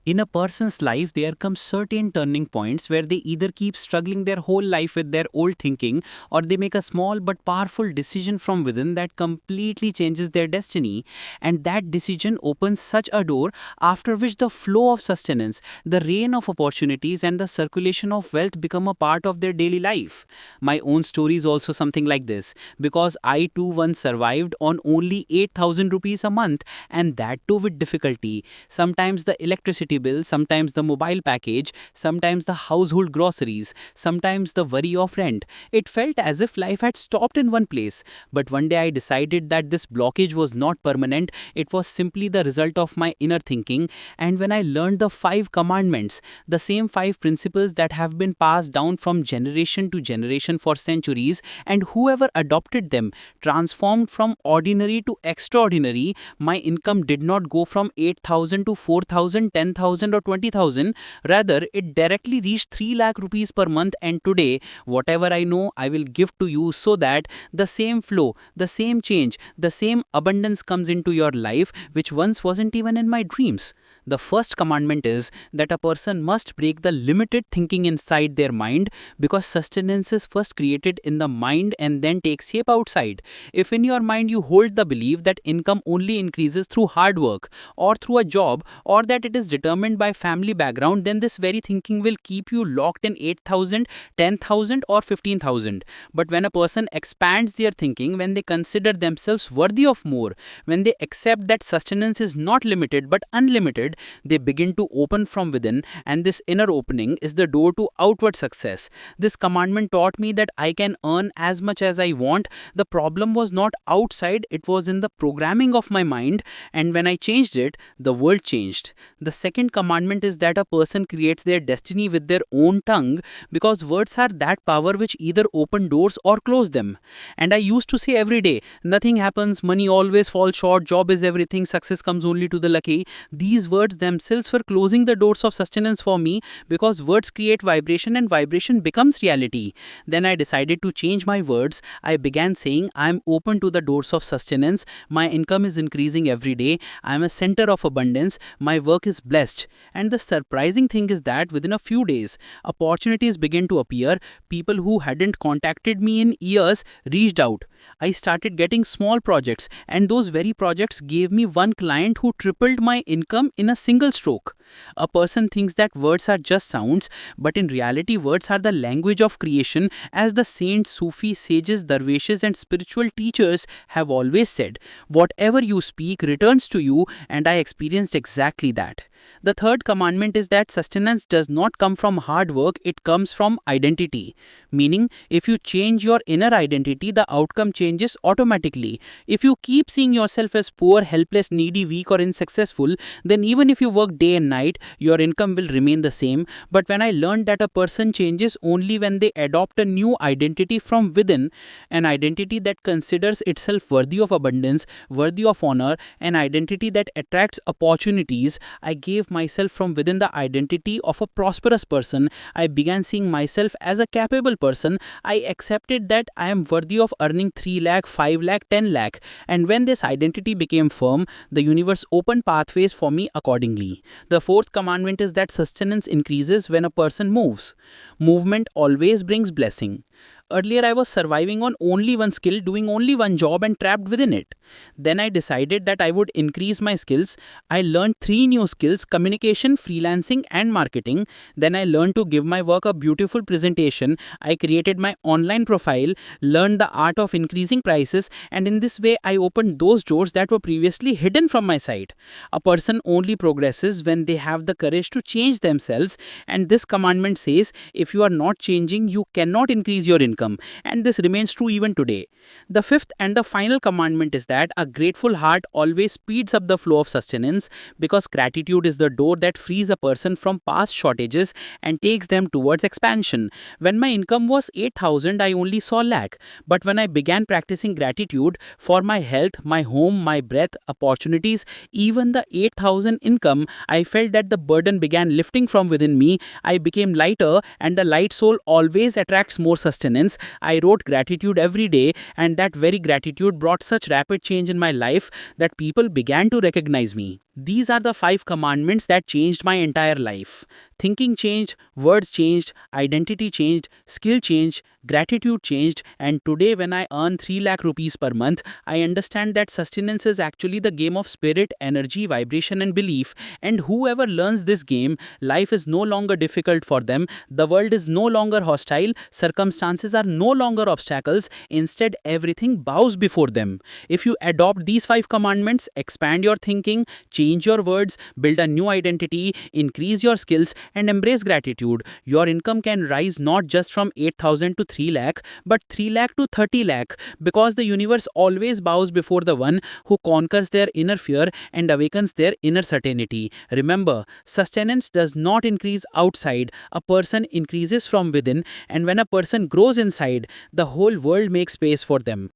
In a person's life, there come certain turning points where they either keep struggling their whole life with their old thinking, or they make a small but powerful decision from within that completely changes their destiny. And that decision opens such a door after which the flow of sustenance, the rain of opportunities, and the circulation of wealth become a part of their daily life. My own story is also something like this, because I too once survived on only 8,000 rupees a month, and that too with difficulty. Sometimes the electricity bill, sometimes the mobile package, sometimes the household groceries, sometimes the worry of rent. It felt as if life had stopped in one place. But one day I decided that this blockage was not permanent, it was simply the result of my inner thinking. And when I learned the five commandments, the same five principles that have been passed down from generation to generation for centuries, and whoever adopted them transformed from ordinary to extraordinary. My income did not go from 8,000 to 4,000, 10,000, or 20,000. Rather, it directly reached 3 lakh rupees per month. And today, whatever I know, I will give to you so that the same flow, the same change, the same abundance comes into your life, which once wasn't even in my dreams. The first commandment is that a person must break the limited thinking inside their mind, because sustenance is first created in the mind and then takes shape outside. If in your mind you hold the belief that income only increases through hard work or through a job, or that it is determined by family background, then this very thinking will keep you locked in 8,000, 10,000, or 15,000. But when a person expands their thinking, when they consider themselves worthy of more, when they accept that sustenance is not limited but unlimited, they begin to open from within, and this inner opening is the door to outward success. This commandment taught me that I can earn as much as I want. The problem was not outside, it was in the programming of my mind, and when I changed it, the world changed. The second commandment is that a person creates their destiny with their own tongue, because words are that power which either open doors or close them. And I used to say every day, nothing happens, money always falls short, job is everything, success comes only to the lucky. These words themselves were closing the doors of sustenance for me, because words create vibration and vibration becomes reality. Then I decided to change my words. I began saying, I am open to the doors of sustenance. My income is increasing every day. I am a center of abundance. My work is blessed. And the surprising thing is that within a few days, opportunities began to appear. People who hadn't contacted me in years reached out. I started getting small projects, and those very projects gave me one client who tripled my income in a single stroke. A person thinks that words are just sounds, but in reality, words are the language of creation, as the saints, Sufi sages, dervishes, and spiritual teachers have always said. Whatever you speak returns to you, and I experienced exactly that. The third commandment is that sustenance does not come from hard work, it comes from identity. Meaning, if you change your inner identity, the outcome changes automatically. If you keep seeing yourself as poor, helpless, needy, weak, or unsuccessful, then even if you work day and night, your income will remain the same. But when I learned that a person changes only when they adopt a new identity from within, an identity that considers itself worthy of abundance, worthy of honor, an identity that attracts opportunities, I gave myself from within the identity of a prosperous person. I began seeing myself as a capable person. I accepted that I am worthy of earning 3 lakh, 5 lakh, 10 lakh. And when this identity became firm, the universe opened pathways for me accordingly. The fourth commandment is that sustenance increases when a person moves. Movement always brings blessing. Earlier, I was surviving on only one skill, doing only one job, and trapped within it. Then I decided that I would increase my skills. I learned three new skills: communication, freelancing, and marketing. Then I learned to give my work a beautiful presentation. I created my online profile, learned the art of increasing prices, and in this way, I opened those doors that were previously hidden from my sight. A person only progresses when they have the courage to change themselves, and this commandment says if you are not changing, you cannot increase your income. And this remains true even today. The fifth and the final commandment is that a grateful heart always speeds up the flow of sustenance, because gratitude is the door that frees a person from past shortages and takes them towards expansion. When my income was 8,000, I only saw lack. But when I began practicing gratitude for my health, my home, my breath, opportunities, even the 8,000 income, I felt that the burden began lifting from within me. I became lighter, and the light soul always attracts more sustenance. I wrote gratitude every day, and that very gratitude brought such rapid change in my life that people began to recognize me. These are the 5 commandments that changed my entire life. Thinking changed, words changed, identity changed, skill changed, gratitude changed, and today when I earn 3 lakh rupees per month, I understand that sustenance is actually the game of spirit, energy, vibration, and belief. And whoever learns this game, life is no longer difficult for them, the world is no longer hostile, circumstances are no longer obstacles, instead, everything bows before them. If you adopt these 5 commandments, expand your thinking, change your words, build a new identity, increase your skills, and embrace gratitude, your income can rise not just from 8,000 to 3 lakh, but 3 lakh to 30 lakh, because the universe always bows before the one who conquers their inner fear and awakens their inner certainty. Remember, sustenance does not increase outside, a person increases from within, and when a person grows inside, the whole world makes space for them.